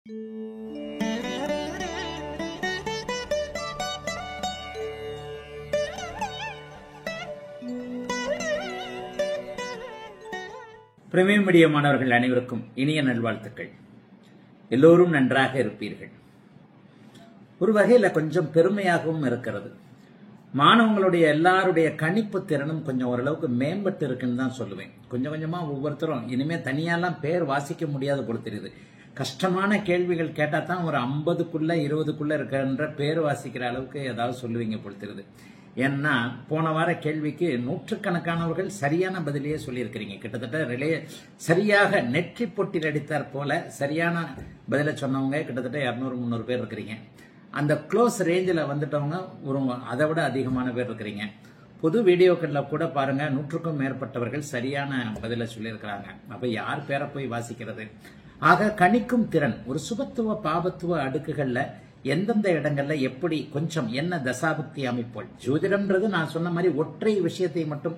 Premium media மாணவர்கள் அனைவருக்கும் இனிய நல்வாழ்த்துக்கள். எல்லோரும் நன்றாக இருப்பீர்கள். ஒரு வகையில் கொஞ்சம் பெருமையாகவும் இருக்கிறது. மாணவங்களுடைய எல்லாருடைய கணிப்பு திறனும் கொஞ்சம் ஓரளவுக்கு மேம்பட்டு இருக்குன்னு தான் சொல்லுவேன். கொஞ்சம் கொஞ்சமா ஒவ்வொருத்தரும் இனிமே தனியாலாம் பேர் வாசிக்க முடியாது போல தெரியுது. கஷ்டமான கேள்விகள் கேட்டா தான் ஒரு 50க்குள்ள 20க்குள்ள இருக்கின்ற பேர் வாசிக்கிற அளவுக்கு ஏதாவது சொல்லுவீங்க போல தெரியுது. ஏன்னா போன வார கேள்விக்கு நூற்றுக்கணக்கானவர்கள் சரியான பதிலையே சொல்லியிருக்கிறீங்க. கிட்டத்தட்ட சரியாக நெற்றி பொட்டில் அடித்தார் போல சரியான பதிலை சொன்னவங்க கிட்டத்தட்ட 200-300 பேர் இருக்கிறீங்க. அந்த க்ளோஸ் ரேஞ்சில் வந்துட்டவங்க ஒரு அதை விட அதிகமான பேர் இருக்கிறீங்க. பொது வீடியோக்களில் கூட பாருங்க 100க்கும் மேற்பட்டவர்கள் சரியான பதிலை சொல்லியிருக்கிறாங்க. அப்ப யார் பேரை போய் வாசிக்கிறது? ஆக கணிக்கும் திறன் ஒரு சுபத்துவ பாபத்துவ அடுக்குகள்ல எந்தெந்த இடங்கள்ல எப்படி கொஞ்சம் என்ன தசாபக்தி அமைப்புகள். ஜோதிடம்ன்றது நான் சொன்ன மாதிரி ஒற்றை விஷயத்தை மட்டும்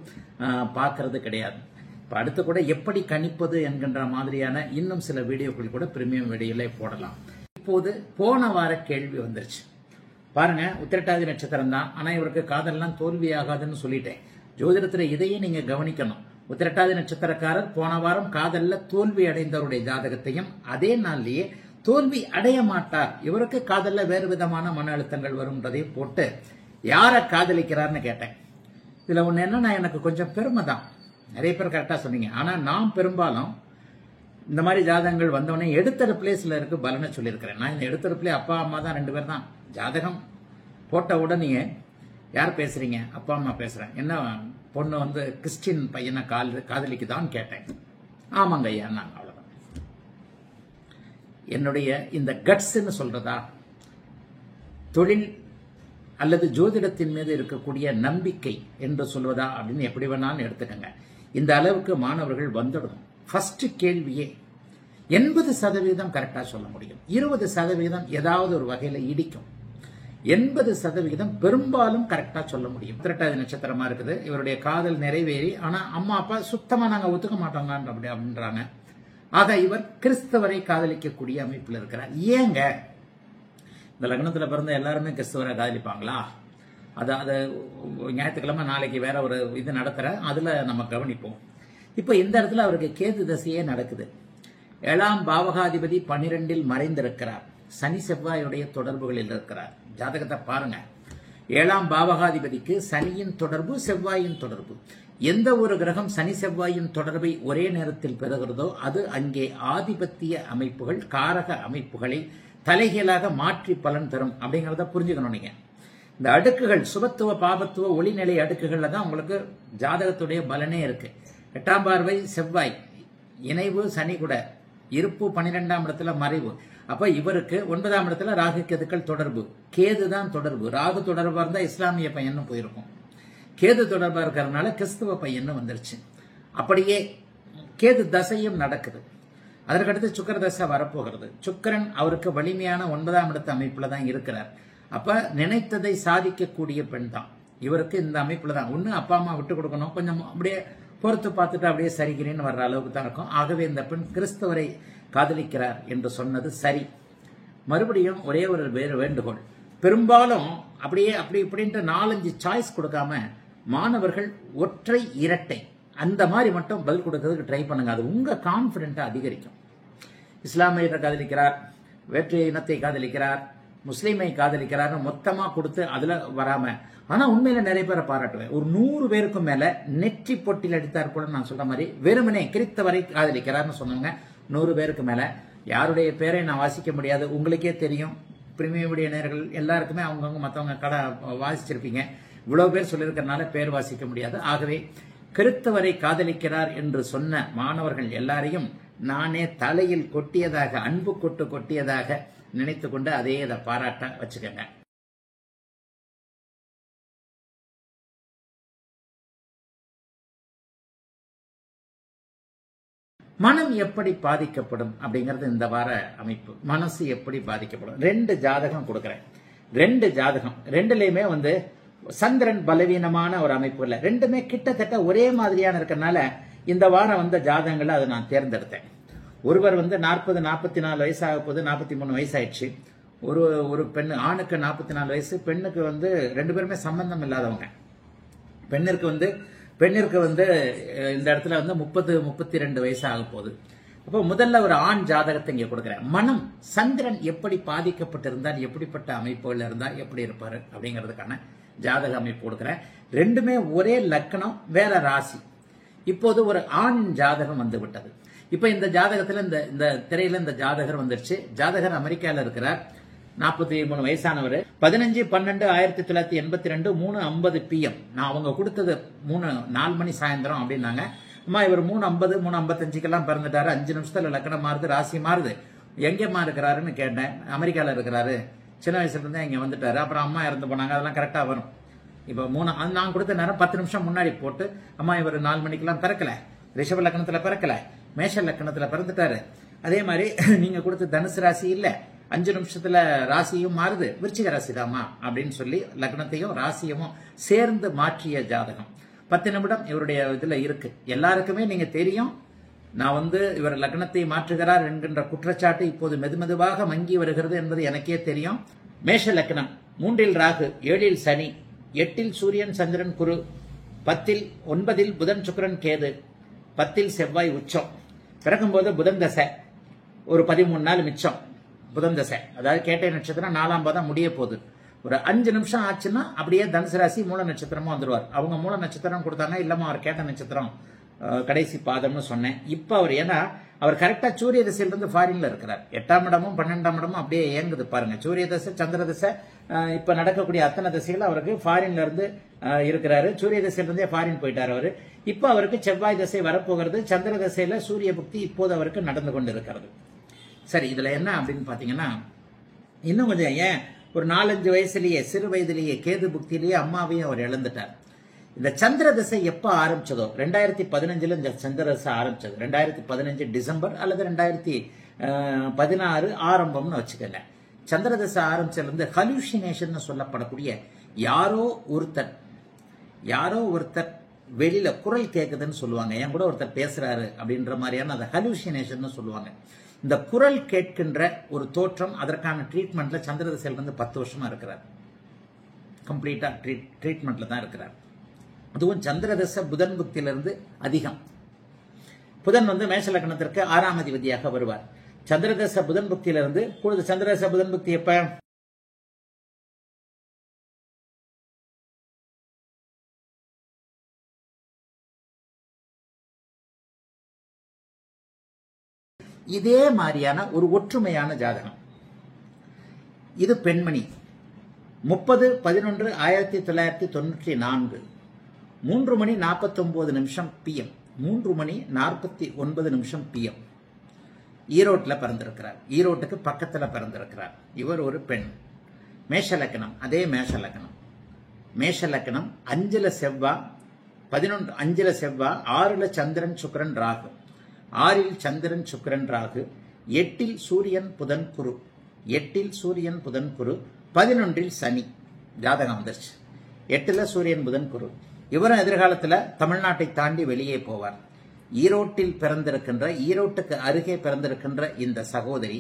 பார்க்கறது கிடையாது. இப்ப அடுத்து கூட எப்படி கணிப்பது என்கின்ற மாதிரியான இன்னும் சில வீடியோக்கள் கூட பிரீமியம் வீடியோல போடலாம். இப்போது போன வார கேள்வி வந்துருச்சு பாருங்க. உத்திரட்டாதி நட்சத்திரம் தான், ஆனா இவருக்கு காதல்லாம் தோல்வி ஆகாதுன்னு சொல்லிட்டேன். ஜோதிடத்துல இதையே நீங்க கவனிக்கணும். உத்திரட்டாதி நட்சத்திரக்காரர் போன வாரம் காதல்ல தோல்வி அடைந்தவருடைய ஜாதகத்தையும் அதே நாள்லயே தோல்வி அடைய மாட்டார், இவருக்கு காதல்ல வேறு விதமான மன அழுத்தங்கள் வரும்ன்றதையும் போட்டு யார காதலிக்கிறார்னு கேட்டேன். இதுல ஒண்ணு என்னன்னா எனக்கு கொஞ்சம் பெருமை தான். நிறைய பேர் கரெக்டா சொன்னீங்க. ஆனா நான் பெரும்பாலும் இந்த மாதிரி ஜாதகங்கள் வந்தவொடனே எடுத்தடுப்புலேயே சிலருக்கு பலனை சொல்லியிருக்கிறேன். நான் இந்த எடுத்தடுப்புலேயே அப்பா அம்மா தான் 2 பேர் தான். ஜாதகம் போட்ட உடனே யார் பேசுறீங்க? அப்பா அம்மா பேசுறேன். என்ன பொண்ணு வந்து கிறிஸ்டின் பையனை காதலிக்குதான்னு கேட்டேன். ஆமாங்க ஐயா, நான் அவ்வளவுதான். என்னுடைய இந்த கட்ஸ்ன்னு சொல்றதா தொழில் அல்லது ஜோதிடத்தின் மீது இருக்கக்கூடிய நம்பிக்கை என்று சொல்வதா அப்படின்னு எப்படி வேணாலும் எடுத்துக்கங்க. இந்த அளவுக்கு மாணவர்கள் வந்துடணும். ஃபர்ஸ்ட் கேள்வியே 80% கரெக்டா சொல்ல முடியும். 20% ஏதாவது ஒரு வகையில இடிக்கும். 80% பெரும்பாலும் கரெக்டா சொல்ல முடியும். உத்திரட்டாதி நட்சத்திரமா இருக்குது, இவருடைய காதல் நிறைவேறி, ஆனா அம்மா அப்பா சுத்தமா நாங்க ஒத்துக்க மாட்டோங்க அப்படின்றாங்க. ஆக இவர் கிறிஸ்தவரை காதலிக்கக்கூடிய அமைப்பில் இருக்கிறார். ஏங்க இந்த லக்னத்துல பிறந்த எல்லாருமே கிறிஸ்தவரை காதலிப்பாங்களா? அது ஞாயிற்றுக்கிழமை நாளைக்கு வேற ஒரு இது நடத்துற, அதுல நம்ம கவனிப்போம். இப்ப இந்த இடத்துல அவருக்கு கேது தசையே நடக்குது. 7ஆம் பாவகாதிபதி 12இல் மறைந்திருக்கிறார். சனி செவ்வாயுடைய தொடர்புகளில் இருக்கிறார். ஜாதகத்தை பாருங்க. 7ஆம் பாவகாதிபதிக்கு சனியின் தொடர்பு, செவ்வாயின் தொடர்பு. எந்த ஒரு கிரகம் சனி செவ்வாயின் தொடர்பை ஒரே நேரத்தில் பெறுகிறதோ அது அங்கே ஆதிபத்திய அமைப்புகள், காரக அமைப்புகளை தலைகீழாக மாற்றி பலன் தரும் அப்படிங்கறத புரிஞ்சுக்கணும். நீங்க இந்த அடுக்குகள் சுபத்துவ பாபத்துவ ஒளிநிலை அடுக்குகள்ல தான் உங்களுக்கு ஜாதகத்துடைய பலனே இருக்கு. 8ஆம் பார்வை செவ்வாய், இணைவு சனி கூட, இருப்பு 12ஆம் இடத்துல மறைவு. அப்ப இவருக்கு 9ஆம் இடத்துல ராகு கேதுக்கள் தொடர்பு. கேது தான் தொடர்பு. ராகு தொடர்பா இருந்தா இஸ்லாமிய பையன்னு போயிருக்கும். கேது தொடர்பா இருக்கிறதுனால கிறிஸ்துவ பையன்னு வந்துருச்சு. அப்படியே கேது தசையும் நடக்குது. அதற்கடுத்து சுக்கிர தசை வரப்போகிறது. சுக்கிரன் அவருக்கு வலிமையான 9ஆம் இடத்து அமைப்புல தான் இருக்கிறார். அப்ப நினைத்ததை சாதிக்கக்கூடிய பெண் தான் இவருக்கு. இந்த அமைப்புல தான் ஒண்ணு அப்பா அம்மா விட்டு கொடுக்கணும், கொஞ்சம் அப்படியே பொறுத்து பார்த்துட்டு அப்படியே சரிகிறேன்னு வர்ற அளவுக்கு தான் இருக்கும். ஆகவே இந்த பெண் கிறிஸ்தவரை காதலிக்கிறார் என்று சொன்னது சரி. மறுபடியும் ஒரே ஒரு வேண்டுகோள். பெரும்பாலும் அப்படியே அப்படி இப்படின்ட்டு 4-5 சாய்ஸ் கொடுக்காம மாணவர்கள் ஒற்றை இரட்டை அந்த மாதிரி மட்டும் பதில் கொடுக்கறதுக்கு ட்ரை பண்ணுங்க. அது உங்க கான்பிடென்ட்டை அதிகரிக்கும். இஸ்லாமியரை காதலிக்கிறார், வேற்று இனத்தை காதலிக்கிறார், முஸ்லீமை காதலிக்கிறார் மொத்தமா கொடுத்து அதுல வராம, ஆனா உண்மையில நிறைய பேரை பாராட்டுவேன். ஒரு 100 பேருக்கும் மேல நெற்றி பொட்டில் அடித்தார் கூட நான் சொல்ற மாதிரி வெறுமனே கிறிஸ்தவரை காதலிக்கிறார்னு சொன்னவங்க 100 பேருக்கு மேல. யாருடைய பேரை நான் வாசிக்க முடியாது, உங்களுக்கே தெரியும். பிரீமியம் நேயர்கள் எல்லாருக்குமே அவங்கவுங்க மற்றவங்க கடை வாசிச்சிருப்பீங்க. இவ்வளவு பேர் சொல்லியிருக்கிறதுனால பேர் வாசிக்க முடியாது. ஆகவே கிறிஸ்தவரை காதலிக்கிறார் என்று சொன்ன மாணவர்கள் எல்லாரையும் நானே தலையில் கொட்டியதாக, அன்பு கொட்டு கொட்டியதாக நினைத்து கொண்டு அதே இதை பாராட்ட வச்சுக்கோங்க. மனம் எப்படி பாதிக்கப்படும் அப்படிங்கிறது இந்த வார அமைப்பு. மனசு எப்படி பாதிக்கப்படும்? 2 ஜாதகம் கொடுக்கிறேன். 2 ஜாதகம், 2லயுமே வந்து சந்திரன் பலவீனமான ஒரு அமைப்பு இல்ல. 2மே கிட்டத்தட்ட ஒரே மாதிரியான இருக்கறனால இந்த வாரம் வந்த ஜாதகங்களை அதை நான் தேர்ந்தெடுத்தேன். ஒருவர் வந்து 40 44 வயசாக போது 43 வயசாயிடுச்சு. ஒரு பெண், ஆணுக்கு 44 வயசு, பெண்ணுக்கு வந்து 2 பேருமே சம்பந்தம் இல்லாதவங்க. பெண்ணிற்கு வந்து இந்த இடத்துல வந்து 32 வயசு ஆக போகுது. அப்போ முதல்ல ஒரு ஆண் ஜாதகத்தை இங்க கொடுக்குறேன். மனம், சந்திரன் எப்படி பாதிக்கப்பட்டிருந்தால், எப்படிப்பட்ட அமைப்புகள் இருந்தால் எப்படி இருப்பாரு அப்படிங்கிறதுக்கான ஜாதக அமைப்பு கொடுக்குறேன். ரெண்டுமே ஒரே லக்னம், வேற ராசி. இப்போது ஒரு ஆண் ஜாதகம் வந்து விட்டது. இப்ப இந்த ஜாதகத்துல இந்த திரையில இந்த ஜாதகர் வந்துருச்சு. ஜாதகர் அமெரிக்கால இருக்கிறார், 43 வயசானவர். 15/12/1982 3:50 PM. நான் அவங்க கொடுத்தது 4 மணி சாயந்தரம் அப்படின்னாங்க. அம்மா இவர் 3:50 3:55 பிறந்துட்டாரு. 5 நிமிஷத்துல லக்கணம் மாறுது, ராசி மாறுது. எங்கேம்மா இருக்கிறாருன்னு கேட்டேன். அமெரிக்கால இருக்கிறாரு, சின்ன வயசுல இருந்தே இங்க வந்துட்டாரு. அப்புறம் அம்மா இறந்து போனாங்க, அதெல்லாம் கரெக்டா வரும். இப்ப நான் கொடுத்த நேரம் 10 நிமிஷம் முன்னாடி போட்டு, அம்மா இவர் 4 மணிக்கெல்லாம் பிறக்கல, ரிஷப லக்கணத்துல பிறக்கல, மேஷ லக்கணத்துல பிறந்துட்டாரு. அதே மாதிரி நீங்க கொடுத்த தனுசு ராசி இல்ல, 5 நிமிஷத்துல ராசியும் மாறுது, விருச்சிக ராசி தாமா அப்படின்னு சொல்லி லக்னத்தையும் ராசியும் சேர்ந்து மாற்றிய ஜாதகம். 10 நிமிடம் இவருடைய இதுல இருக்கு. எல்லாருக்குமே நீங்க தெரியும், நான் வந்து இவர் லக்னத்தை மாற்றுகிறார் என்கின்ற குற்றச்சாட்டு இப்போது மெதுமெதுவாக மங்கி வருகிறது என்பது எனக்கே தெரியும். மேஷ லக்னம், 3இல் ராகு, 7இல் சனி, 8இல் சூரியன் சந்திரன் குரு, 10இல் 9இல் புதன் சுக்கிரன் கேது, 10இல் செவ்வாய் உச்சம். பிறக்கும்போது புதன் தசை ஒரு 13 நாள் மிச்சம். புதன் தசை அதாவது கேட்டை நட்சத்திரம் 4ஆம் பாதம் முடிய போகுது. ஒரு 5 நிமிஷம் ஆச்சுன்னா அப்படியே தனுசு ராசி மூல நட்சத்திரமா வந்துருவார். அவங்க மூல நட்சத்திரம் கொடுத்தாங்க, இல்லமா அவர் கேட்ட நட்சத்திரம் கடைசி பாதம்னு சொன்னேன். இப்ப அவர் ஏன்னா அவர் கரெக்டா சூரிய திசையில இருந்து ஃபாரின்ல இருக்கிறார். 8ஆம் இடமும் 12ஆம் இடமும் அப்படியே இயங்குது பாருங்க. சூரிய தசை, சந்திர தசை, இப்ப நடக்கக்கூடிய அத்தனை திசைகள் அவருக்கு ஃபாரின்ல இருந்து இருக்கிறாரு. சூரிய திசையில இருந்தே ஃபாரின் போயிட்டாரு அவரு. இப்ப அவருக்கு செவ்வாய் திசை வரப்போகிறது. சந்திர திசையில சூரிய புக்தி இப்போது அவருக்கு நடந்து கொண்டு இருக்கிறது. சரி, இதுல என்ன அப்படின்னு பாத்தீங்கன்னா, இன்னும் கொஞ்சம் ஏன் ஒரு 4-5 வயசுலயே, சிறு வயதிலேயே கேது புக்தியிலேயே அம்மாவையும் அவர் இழந்துட்டார். இந்த சந்திர திசை எப்ப ஆரம்பிச்சதோ, 2015 இந்த சந்திர திசை ஆரம்பிச்சது. 2015 டிசம்பர் அல்லது 2016 ஆரம்பம்னு வச்சுக்கல. சந்திர திசை ஆரம்பிச்சதுல இருந்து ஹலூசினேஷன் சொல்லப்படக்கூடிய யாரோ ஒருத்தர் வெளியில குரல் கேட்குதுன்னு சொல்லுவாங்க. என் கூட ஒருத்தர் பேசுறாரு அப்படின்ற மாதிரியான அந்த ஹலூசினேஷன் சொல்லுவாங்க. இந்த குரல் கேட்கின்ற ஒரு தோற்றம், அதற்கான ட்ரீட்மெண்ட்ல சந்திர திசையில இருந்து 10 வருஷமா இருக்கிறார். கம்ப்ளீட்டா ட்ரீட்மெண்ட்ல தான் இருக்கிறார். அதுவும் சந்திர தசை புதன் புக்தியிலிருந்து அதிகம். புதன் வந்து மேஷ லக்னத்திற்கு 6ஆம் அதிபதியாக வருவார். சந்திர தசை புதன் புக்தியிலிருந்து சந்திர தசை புதன் புக்தி எப்ப? இதே மாதிரியான ஒரு ஒற்றுமையான ஜாதகம். இது பெண்மணி, 30/11/1994 3 மணி 49 நிமிஷம் PM, 3 மணி 49 நிமிஷம் PM. ஈரோட்டில் பிறந்திருக்கிறார். ஈரோட்டுக்கு பக்கத்தில் பிறந்திருக்கிறார். இவர் ஒரு பெண். மேஷ லக்னம், அதே மேஷ லக்னம். மேஷ லக்னம் 5ல செவ்வாய், 5ல செவ்வாய், 6ல சந்திரன் சுக்கிரன் ராகு, 6ல் சந்திரன் சுக்கிரன் ராகு, 8ல் சூரியன் புதன் குரு, 8ல் சூரியன் புதன் குரு, 11ல் சனி. ஜாதகம் வந்துருச்சு. 8ல சூரியன் புதன் குரு. இவரும் எதிர்காலத்தில் தமிழ்நாட்டை தாண்டி வெளியே போவார். ஈரோட்டில் பிறந்திருக்கின்ற, ஈரோட்டுக்கு அருகே பிறந்திருக்கின்ற இந்த சகோதரி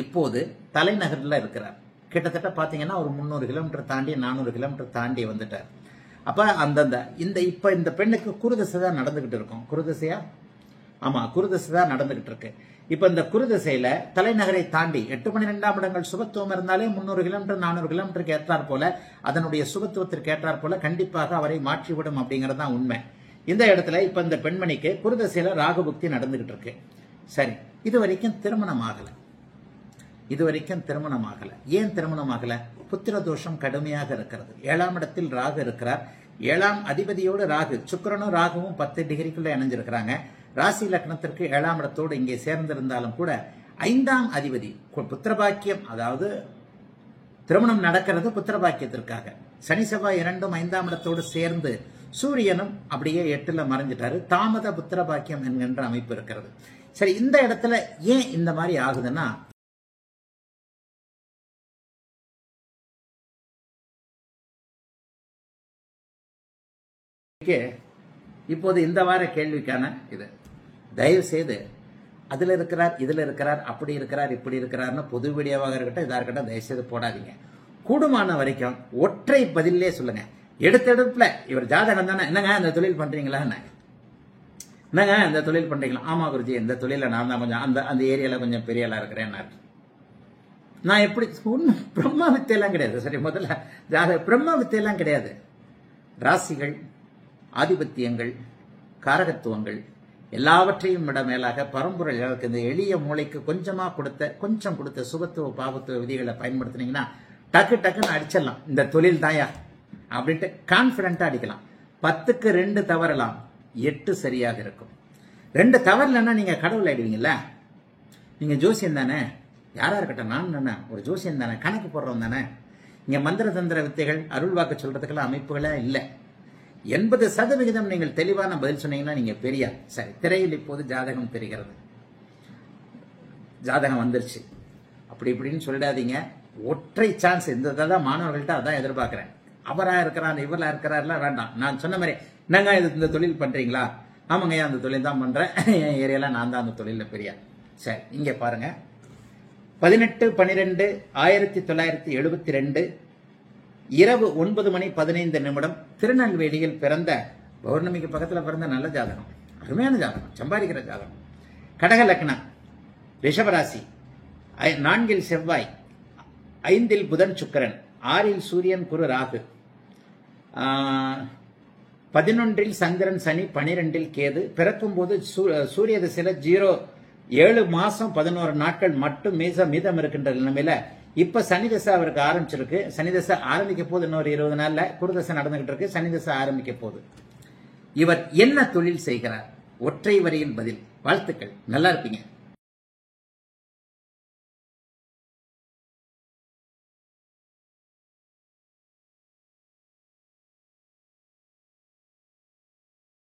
இப்போது தலைநகரில் இருக்கிறார். கிட்டத்தட்ட பாத்தீங்கன்னா ஒரு 300 கிலோமீட்டர் தாண்டி 400 கிலோமீட்டர் தாண்டி வந்துட்டார். அப்ப இப்ப இந்த பெண்ணுக்கு குருதிசை தான் நடந்துகிட்டு இருக்கும். குருதிசையா? ஆமா, குருதிசை தான் நடந்துகிட்டு இருக்கு. இப்ப இந்த குருதிசையில தலைநகரை தாண்டி 8-12ஆம் இடங்கள் சுபத்துவம் இருந்தாலே 300 கிலோமீட்டர் 400 கிலோமீட்டருக்கு ஏற்றாற் போல, அதனுடைய சுபத்துவத்திற்கு ஏற்றாற் போல கண்டிப்பாக அவரை மாற்றிவிடும் அப்படிங்கிறது தான் உண்மை. இந்த இடத்துல இப்ப இந்த பெண்மணிக்கு குருதிசையில ராகு புக்தி நடந்துகிட்டு இருக்கு. சரி, இது வரைக்கும் திருமணம் ஆகல. ஏன் திருமணம் ஆகல? புத்திர தோஷம் கடுமையாக இருக்கிறது. 7ஆம் இடத்தில் ராகு இருக்கிறார். 7ஆம் அதிபதியோடு ராகு, சுக்கிரனும் ராகுவும் 10 டிகிரிக்குள்ள இணைஞ்சிருக்கிறாங்க. ராசி லக்னத்திற்கு 7ஆம் இடத்தோடு இங்கே சேர்ந்திருந்தாலும் கூட 5ஆம் அதிபதி புத்திரபாக்கியம், அதாவது திருமணம் நடக்கிறது புத்திரபாக்கியத்திற்காக. சனி செவ்வாய் 2ம் 5ஆம் இடத்தோடு சேர்ந்து சூரியனும் அப்படியே 8ல மறைஞ்சிட்டாரு. தாமத புத்திரபாக்கியம் என்கின்ற அமைப்பு இருக்கிறது. சரி, இந்த இடத்துல ஏன் இந்த மாதிரி ஆகுதுன்னா, இப்போது இந்த வார கேள்விக்கான இது, தயவு செய்து அதுல இருக்கிறார், இதுல இருக்கிறார், அப்படி இருக்கிறார், இப்படி இருக்கிறார்னு பொது வீடியோவாக இருக்கட்டும், இதா இருக்கட்டும், தயவுசெய்து போடாதீங்க. கூடுமான வரைக்கும் ஒற்றை பதிலே சொல்லுங்க. எடுத்தெடுப்புல இவர் ஜாதகம் தானே, என்னங்க இந்த தொழில் பண்றீங்களா, என்னங்க இந்த தொழில் பண்றீங்களா, ஆமா குருஜி இந்த தொழில நான் தான் கொஞ்சம் அந்த ஏரியால கொஞ்சம் பெரிய ஆளா இருக்கிறேன். நான் எப்படி ஒன்றும் பிரம்ம வித்தையெல்லாம் கிடையாது. சரி, முதல்ல ஜாதக பிரம்ம வித்தையெல்லாம் கிடையாது. ராசிகள், ஆதிபத்தியங்கள், காரகத்துவங்கள் எல்லாவற்றையும் விட மேலாக பரம்பொருள் இந்த எளிய மூளைக்கு கொஞ்சம் கொடுத்த சுகத்துவ பாவத்துவ விதிகளை பயன்படுத்தினீங்கன்னா டக்கு டக்குன்னு அடிச்சிடலாம். இந்த தொழில் தாயா அப்படின்ட்டு கான்பிடண்டா அடிக்கலாம். 10க்கு 2 தவறலாம், 8 சரியாக இருக்கும். 2 தவறலன்னா நீங்க கடவுள் ஆயிடுவீங்கல்ல. நீங்க ஜோசியம் தானே, யாரா இருக்கட்டும், நான் தானே ஒரு ஜோசியம் தானே, கணக்கு போடுறோம் தானே. இங்க மந்திர தந்திர வித்தைகள், அருள் வாக்கு சொல்றதுக்கெல்லாம் அமைப்புகளே இல்லை. 80% நீங்கள் தெளிவான பதில் சொன்னீங்கன்னா நீங்க பெரிய. சரி, திரையில் இப்போது ஜாதகம் தெரிகிறது. ஜாதகம் வந்துருச்சு அப்படி இப்படின்னு சொல்லிடாதீங்க. ஒற்றை சான்ஸ். இந்த மாணவர்கள்ட்ட அதான் எதிர்பார்க்கிறேன். அவரா இருக்கிறார், இவரா இருக்கிறார்லாம் வேண்டாம். நான் சொன்ன மாதிரி, என்னங்க இந்த தொழில் பண்றீங்களா, ஆமாங்க அந்த தொழில் தான் பண்றேன், என் ஏரியால நான் தான் அந்த தொழில பெரிய. சரி, இங்க பாருங்க. 18/12/1972 இரவு 9:15 திருநெல்வேலியில் பிறந்த, பௌர்ணமிக்கு பக்கத்துல பிறந்த நல்ல ஜாதகம், அருமையான ஜாதகம், சம்பாதிக்கிற ஜாதகம். கடக லக்னம், ரிஷபராசி, 4 செவ்வாய், 5 புதன் சுக்கிரன், 6 சூரியன் குரு ராகு, 11 சந்திரன் சனி, 12 கேது. பிறக்கும் போது சூரிய திசையில 7 மாசம் 11 நாட்கள் மட்டும் மீதம் இருக்கின்ற நிலைமையில இப்ப சனி தசை அவருக்கு ஆரம்பிச்சிருக்கு. சனி தசை ஆரம்பிக்க போது இன்னொரு 20 நாள்ல குருதசை நடந்துகிட்டு இருக்கு. சனி தசை ஆரம்பிக்க போது. இவர் என்ன தொழில் செய்கிறார்? ஒற்றை வரியில் பதில். வாழ்த்துக்கள், நல்லா இருப்பீங்க.